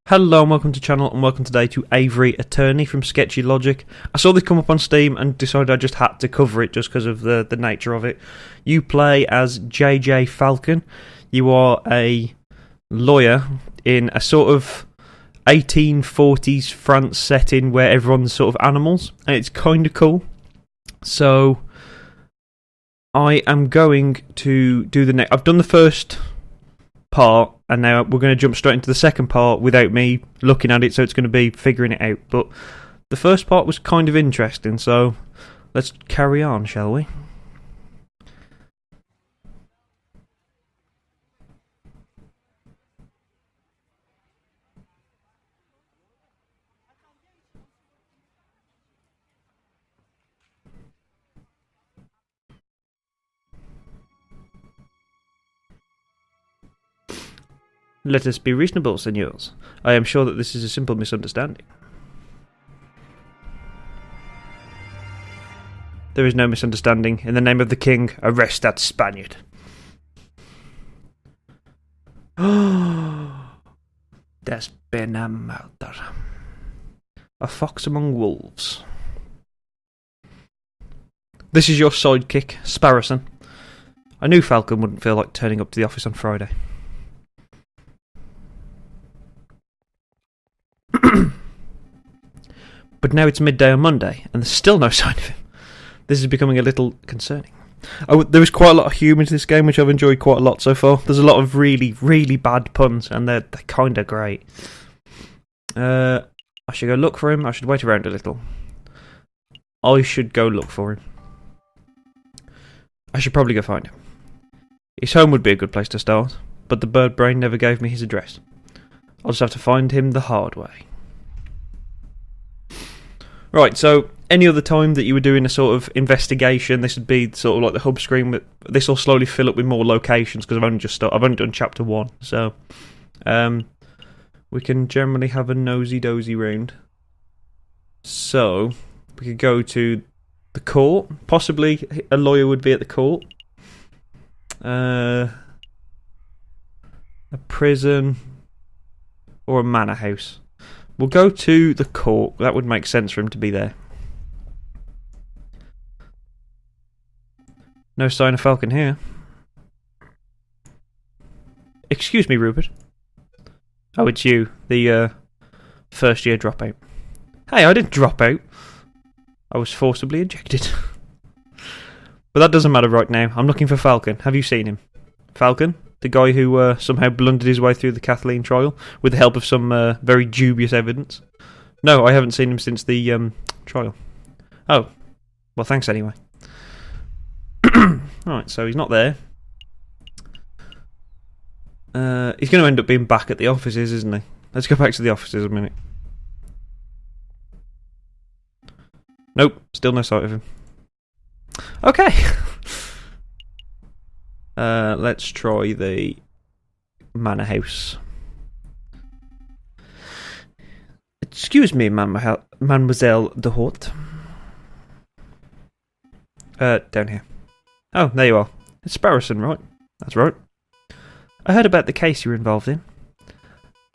Hello and welcome to the channel, and welcome today to Aviary Attorney from Sketchy Logic. I saw this come up on Steam and decided I just had to cover it just because of the nature of it. You play as Jayjay Falcon. You are a lawyer in a sort of 1840s France setting where everyone's sort of animals, and it's kind of cool. So I am going to do the next. I've done the first part, and now we're going to jump straight into the second part without me looking at it, so it's going to be figuring it out. But the first part was kind of interesting, so let's carry on, shall we? Let us be reasonable, senors. I am sure that this is a simple misunderstanding. There is no misunderstanding. In the name of the king, arrest that Spaniard. There's been a murder. A fox among wolves. This is your sidekick, Sparrowson. I knew Falcon wouldn't feel like turning up to the office on Friday. But now it's midday on Monday, and there's still no sign of him. This is becoming a little concerning. There is quite a lot of humour to this game, which I've enjoyed quite a lot so far. There's a lot of really, really bad puns, and they're kind of great. I should go look for him. I should wait around a little. I should go look for him. I should probably go find him. His home would be a good place to start, but the bird brain never gave me his address. I'll just have to find him the hard way. Right, so any other time that you were doing a sort of investigation, this would be sort of like the hub screen. This will slowly fill up with more locations because I've only done chapter 1, so we can generally have a nosy dozy round. So we could go to the court. Possibly a lawyer would be at the court. A prison or a manor house. We'll go to the court. That would make sense for him to be there. No sign of Falcon here. Excuse me, Rupert. Oh, it's you, the first year dropout. Hey, I didn't drop out. I was forcibly ejected. But that doesn't matter right now. I'm looking for Falcon. Have you seen him? Falcon? The guy who somehow blundered his way through the Kathleen trial with the help of some very dubious evidence. No, I haven't seen him since the trial. Oh, well, thanks anyway. Right, so he's not there. He's going to end up being back at the offices, isn't he? Let's go back to the offices a minute. Nope, still no sight of him. Okay. Let's try the manor house. Excuse me, Mademoiselle de Haute. Down here. Oh, there you are. It's Sparrowson, right? That's right. I heard about the case you were involved in.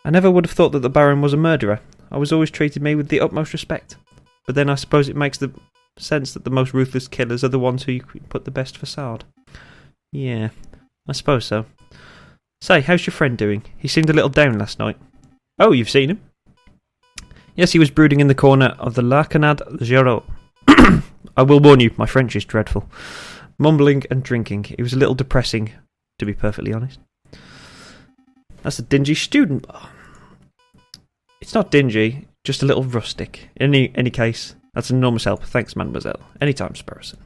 I never would have thought that the Baron was a murderer. I was always treated me with the utmost respect. But then I suppose it makes the sense that the most ruthless killers are the ones who you put the best facade. Yeah, I suppose so. Say, how's your friend doing? He seemed a little down last night. Oh, you've seen him? Yes, he was brooding in the corner of the La Canade Giraud. I will warn you, my French is dreadful. Mumbling and drinking. It was a little depressing, to be perfectly honest. That's a dingy student bar. It's not dingy, just a little rustic. In any case, that's an enormous help. Thanks, mademoiselle. Anytime, Sparrowson.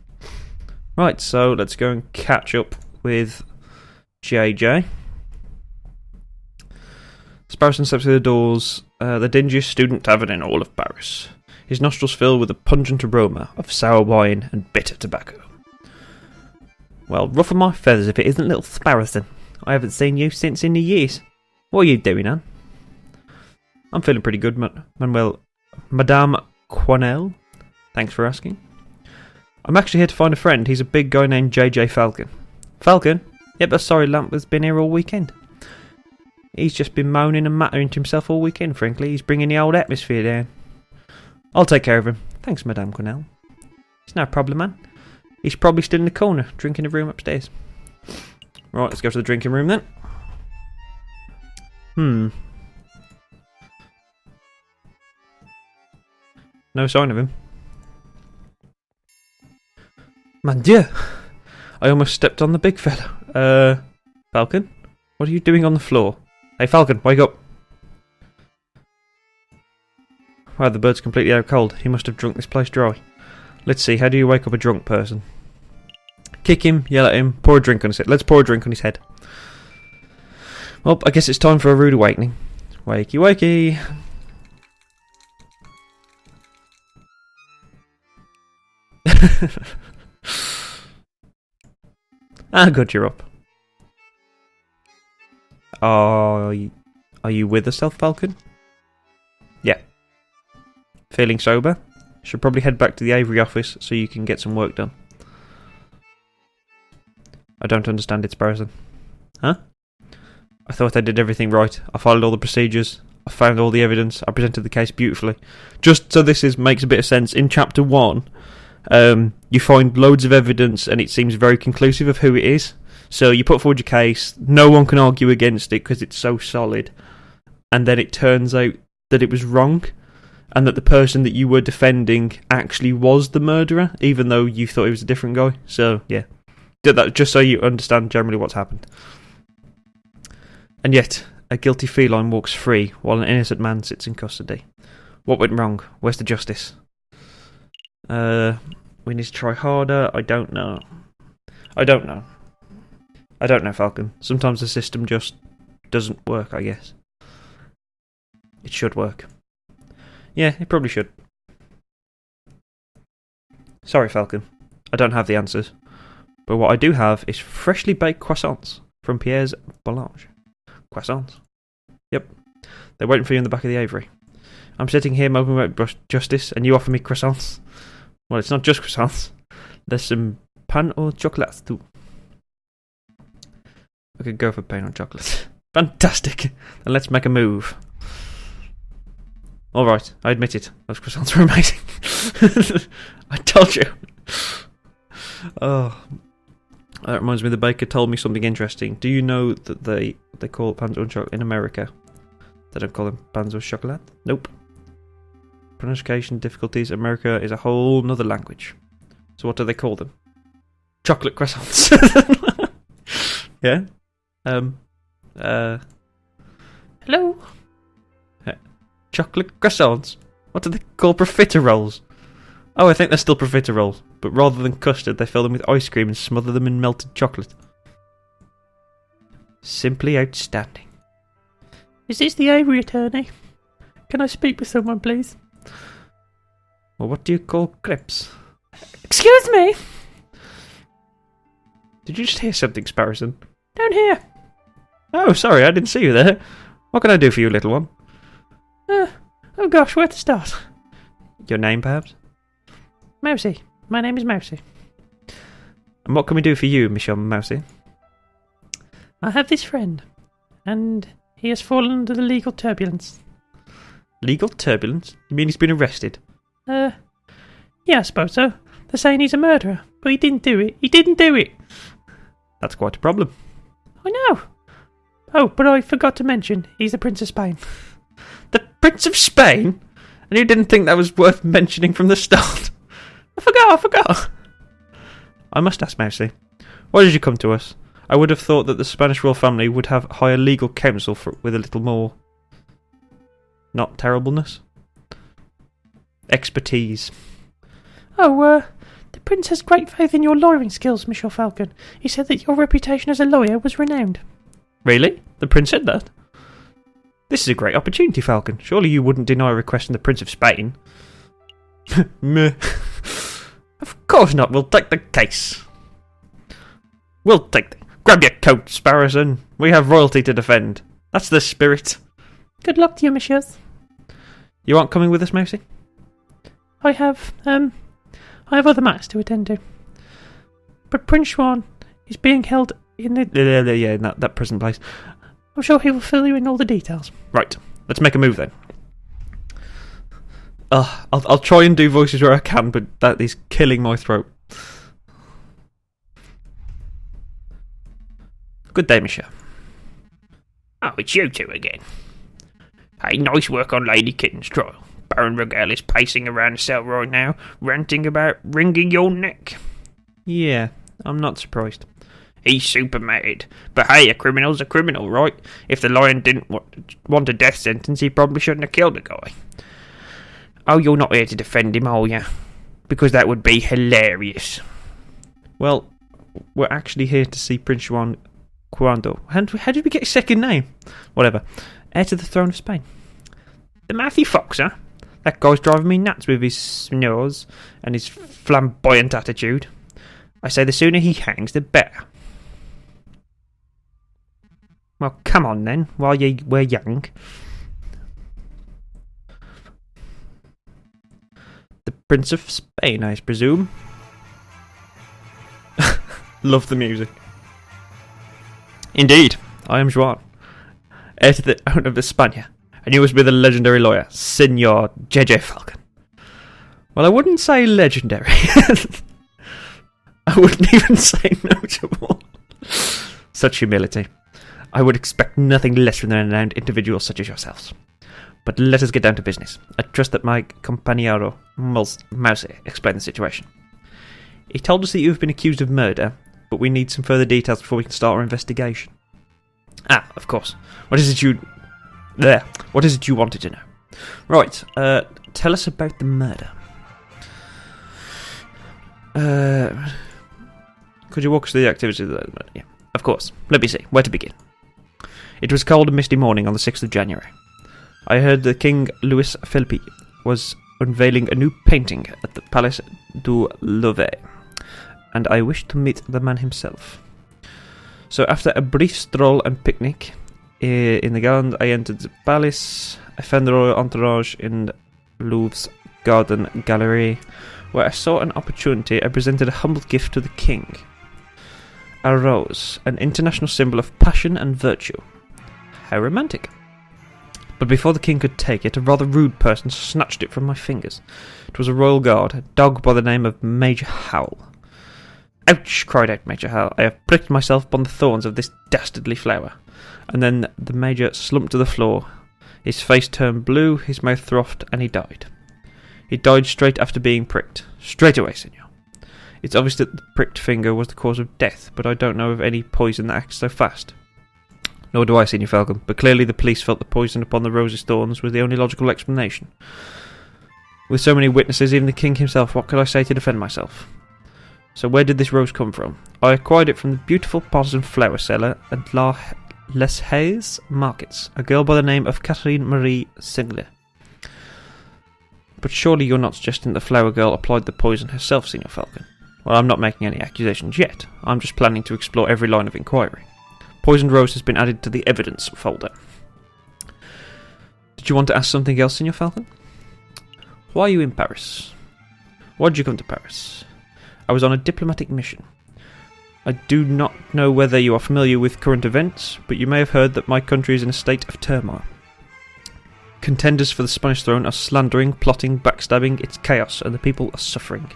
Right, so let's go and catch up with Jayjay. Sparrowson steps through the doors. The dingiest student tavern in all of Paris. His nostrils fill with a pungent aroma of sour wine and bitter tobacco. Well, ruffle my feathers if it isn't little Sparrowson. I haven't seen you since in the years. What are you doing, Anne? I'm feeling pretty good, Manuel. Madame Quanel? Thanks for asking. I'm actually here to find a friend. He's a big guy named Jayjay Falcon. Falcon? Yep, that sorry lamp has been here all weekend. He's just been moaning and mattering to himself all weekend, frankly. He's bringing the old atmosphere down. I'll take care of him. Thanks, Madame Cornell. It's no problem, man. He's probably still in the corner, drinking in the room upstairs. Right, let's go to the drinking room then. No sign of him. Mon Dieu! I almost stepped on the big fella. Falcon? What are you doing on the floor? Hey, Falcon, wake up! Wow, the bird's completely out cold. He must have drunk this place dry. Let's see, how do you wake up a drunk person? Kick him, yell at him, pour a drink on his head. Let's pour a drink on his head. Well, I guess it's time for a rude awakening. Wakey, wakey! Ah, good, you're up. Are you with us, Falcon? Yeah. Feeling sober? Should probably head back to the Aviary office so you can get some work done. I don't understand it, Sparrowson. Huh? I thought I did everything right. I followed all the procedures. I found all the evidence. I presented the case beautifully. Just so makes a bit of sense, in Chapter 1, you find loads of evidence and it seems very conclusive of who it is. So you put forward your case, no one can argue against it because it's so solid. And then it turns out that it was wrong and that the person that you were defending actually was the murderer, even though you thought he was a different guy. So, yeah. Did that just so you understand generally what's happened. And yet, a guilty feline walks free while an innocent man sits in custody. What went wrong? Where's the justice? We need to try harder. I don't know, Falcon. Sometimes the system just doesn't work, I guess. It should work. Yeah, it probably should. Sorry, Falcon. I don't have the answers. But what I do have is freshly baked croissants from Pierre's Boulange. Croissants? Yep. They're waiting for you in the back of the Aviary. I'm sitting here moping about justice, and you offer me croissants? Well, it's not just croissants. There's some pain au chocolat too. I could go for pain au chocolat. Fantastic! Then let's make a move. Alright, I admit it. Those croissants were amazing. I told you. Oh, that reminds me, the baker told me something interesting. Do you know that they call pains au chocolat in America? They don't call them pains au chocolat? Nope. Pronunciation difficulties. America is a whole nother language. So what do they call them? Chocolate croissants. Yeah? Hello? Chocolate croissants? What do they call profiteroles? Oh, I think they're still profiteroles, but rather than custard, they fill them with ice cream and smother them in melted chocolate. Simply outstanding. Is this the Aviary Attorney? Can I speak with someone, please? Well, what do you call crepes? Excuse me! Did you just hear something, Sparrowson? Down here. Oh, sorry, I didn't see you there. What can I do for you, little one? Oh gosh, where to start? Your name, perhaps? Mousy. My name is Mousy. And what can we do for you, Monsieur Mousy? I have this friend, and he has fallen under the legal turbulence. Legal turbulence? You mean he's been arrested? Yeah, I suppose so. They're saying he's a murderer, but he didn't do it. He didn't do it! That's quite a problem. I know. Oh, but I forgot to mention, he's the Prince of Spain. The Prince of Spain? And you didn't think that was worth mentioning from the start? I forgot. I must ask, Mousy, why did you come to us? I would have thought that the Spanish royal family would have higher legal counsel with a little more... not terribleness? Expertise. Oh, the Prince has great faith in your lawyering skills, Monsieur Falcon. He said that your reputation as a lawyer was renowned. Really? The Prince said that? This is a great opportunity, Falcon. Surely you wouldn't deny a request from the Prince of Spain? Meh. Of course not. We'll take the case. Grab your coat, Sparrowson. We have royalty to defend. That's the spirit. Good luck to you, messieurs. You aren't coming with us, Mousy? I have other matters to attend to. But Prince Juan is being held in the... that prison place. I'm sure he will fill you in all the details. Right, let's make a move then. I'll try and do voices where I can, but that is killing my throat. Good day, monsieur. Oh, it's you two again. Hey, nice work on Lady Kitten's trial. Baron Regel is pacing around the cell right now, ranting about wringing your neck. Yeah, I'm not surprised. He's super mad. But hey, a criminal's a criminal, right? If the lion didn't want a death sentence, he probably shouldn't have killed the guy. Oh, you're not here to defend him, are you? Because that would be hilarious. Well, we're actually here to see Prince Juan Cuando. How did we get his second name? Whatever. Heir to the throne of Spain. The Matthew Fox, huh? That guy's driving me nuts with his snores and his flamboyant attitude. I say the sooner he hangs, the better. Well, come on then, while we're young. The Prince of Spain, I presume. Love the music. Indeed, I am Juan, heir to the owner of España, and you must be the legendary lawyer, Senor Jayjay Falcon. Well, I wouldn't say legendary. I wouldn't even say notable. Such humility. I would expect nothing less from an renowned individual such as yourselves. But let us get down to business. I trust that my compañero Mouse explained the situation. He told us that you have been accused of murder, but we need some further details before we can start our investigation. Ah, of course. What is it you wanted to know? Right, tell us about the murder. Could you walk us through the activities of the murder? Yeah, of course. Let me see. Where to begin? It was cold and misty morning on the 6th of January. I heard that King Louis Philippe was unveiling a new painting at the Palais du Louvre, and I wished to meet the man himself. So after a brief stroll and picnic in the garden, I entered the palace. I found the royal entourage in Louvre's garden gallery, where I saw an opportunity. I presented a humble gift to the king. A rose, an international symbol of passion and virtue. How romantic. But before the king could take it, a rather rude person snatched it from my fingers. It was a royal guard, a dog by the name of Major Howell. Ouch! Cried out Major Howell. I have pricked myself upon the thorns of this dastardly flower. And then the major slumped to the floor. His face turned blue, his mouth frothed, and he died. He died straight after being pricked. Straight away, senor. It's obvious that the pricked finger was the cause of death, but I don't know of any poison that acts so fast. Nor do I, Senor Falcon, but clearly the police felt the poison upon the rose's thorns was the only logical explanation. With so many witnesses, even the king himself, what could I say to defend myself? So where did this rose come from? I acquired it from the beautiful pot and flower seller at Les Hayes Markets, a girl by the name of Catherine Marie Singler. But surely you're not suggesting the flower girl applied the poison herself, Senor Falcon? Well, I'm not making any accusations yet. I'm just planning to explore every line of inquiry. Poisoned rose has been added to the evidence folder. Did you want to ask something else, Senor Falcon? Why are you in Paris? Why did you come to Paris? I was on a diplomatic mission. I do not know whether you are familiar with current events, but you may have heard that my country is in a state of turmoil. Contenders for the Spanish throne are slandering, plotting, backstabbing, it's chaos, and the people are suffering.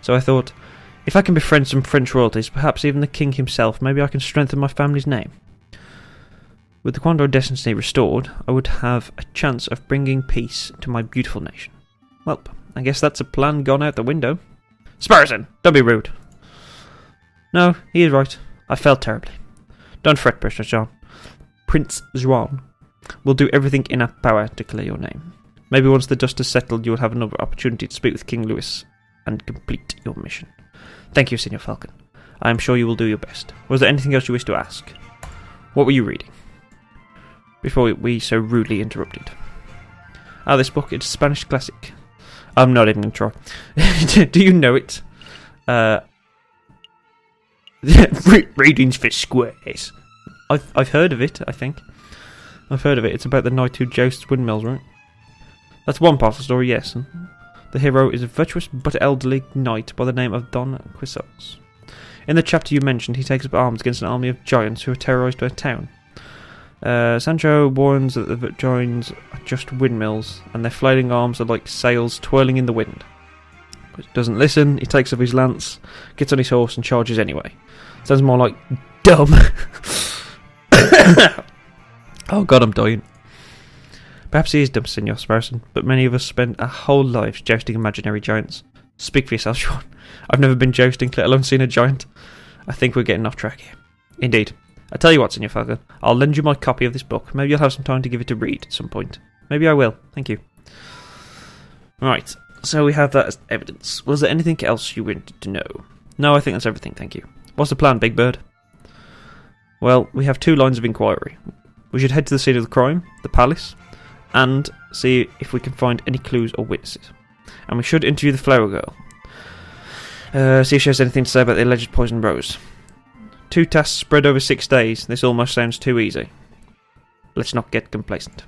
So I thought, if I can befriend some French royalties, perhaps even the king himself, maybe I can strengthen my family's name. With the Condor dynasty restored, I would have a chance of bringing peace to my beautiful nation. Well, I guess that's a plan gone out the window. Sparrowson, don't be rude. No, he is right. I failed terribly. Don't fret, Prince Juan. We'll do everything in our power to clear your name. Maybe once the dust is settled, you will have another opportunity to speak with King Louis and complete your mission. Thank you, Senor Falcon. I am sure you will do your best. Was there anything else you wish to ask? What were you reading? Before we so rudely interrupted. This book, it's a Spanish classic. I'm not even going to try. Do you know it? Readings for squares. I've heard of it, I think. I've heard of it. It's about the knight who jousts windmills, right? That's one part of the story, yes. The hero is a virtuous but elderly knight by the name of Don Quixote. In the chapter you mentioned, he takes up arms against an army of giants who are terrorised by a town. Sancho warns that the giants are just windmills, and their flailing arms are like sails twirling in the wind. But he doesn't listen, he takes up his lance, gets on his horse and charges anyway. Sounds more like dumb. Oh god, I'm dying. Perhaps he is dumb, Senor Sparrowson, but many of us spend our whole lives jousting imaginary giants. Speak for yourself, Sean. I've never been jousting, let alone seen a giant. I think we're getting off track here. Indeed. I tell you what, Senor Falcon, I'll lend you my copy of this book. Maybe you'll have some time to give it a read at some point. Maybe I will. Thank you. Right, so we have that as evidence. Was there anything else you wanted to know? No, I think that's everything, thank you. What's the plan, Big Bird? Well, we have 2 lines of inquiry. We should head to the scene of the crime, the palace, and see if we can find any clues or witnesses. And we should interview the flower girl. See if she has anything to say about the alleged poison rose. 2 tasks spread over 6 days. This almost sounds too easy. Let's not get complacent.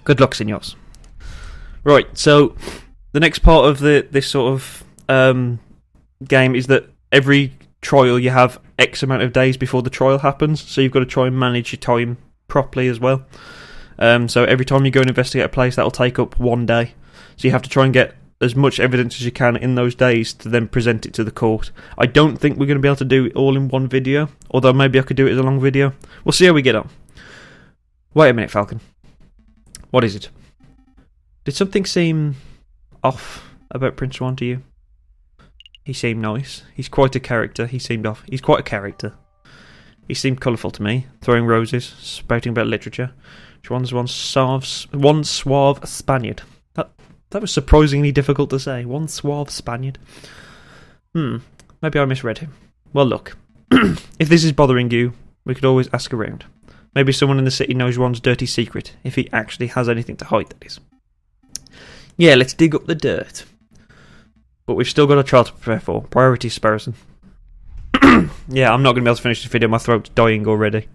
Good luck, senors. Right, so the next part of this sort of game is that every trial you have X amount of days before the trial happens, so you've got to try and manage your time properly as well. So every time you go and investigate a place, that'll take up 1 day. So you have to try and get as much evidence as you can in those days to then present it to the court. I don't think we're going to be able to do it all in one video, although maybe I could do it as a long video. We'll see how we get on. Wait a minute, Falcon. What is it? Did something seem off about Prince Swan to you? He seemed nice. He's quite a character. He seemed off. He's quite a character. He seemed colourful to me, throwing roses, spouting about literature. Swan's one suave Spaniard. That was surprisingly difficult to say. One suave Spaniard. Maybe I misread him. Well, look. If this is bothering you, we could always ask around. Maybe someone in the city knows Juan's dirty secret, if he actually has anything to hide, that is. Yeah, let's dig up the dirt. But we've still got a trial to prepare for. Priorities, Sparrowson. Yeah, I'm not going to be able to finish this video. My throat's dying already.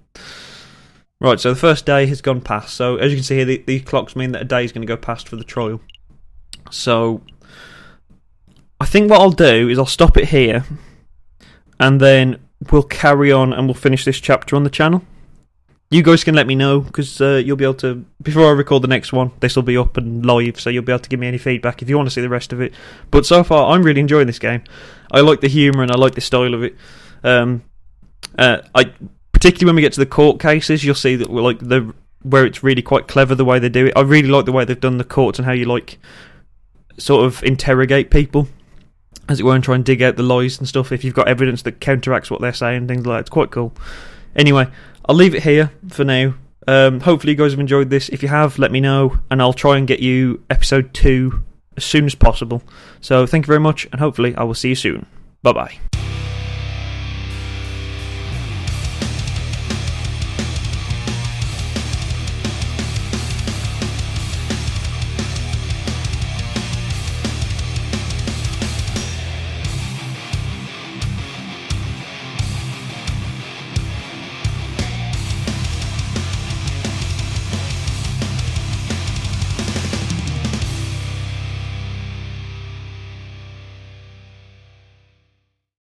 Right, so the first day has gone past. So, as you can see here, these clocks mean that a day is going to go past for the trial. So, I think what I'll do is I'll stop it here, and then we'll carry on and we'll finish this chapter on the channel. You guys can let me know, because you'll be able to, before I record the next one, this will be up and live, so you'll be able to give me any feedback if you want to see the rest of it. But so far, I'm really enjoying this game. I like the humour and I like the style of it. Particularly when we get to the court cases, you'll see that where it's really quite clever the way they do it. I really like the way they've done the courts and how you sort of interrogate people, as it were, and try and dig out the lies and stuff if you've got evidence that counteracts what they're saying, things like that. It's quite cool. Anyway, I'll leave it here for now. Hopefully you guys have enjoyed this. If you have, let me know, and I'll try and get you episode 2 as soon as possible. So thank you very much, and hopefully I will see you soon. Bye bye.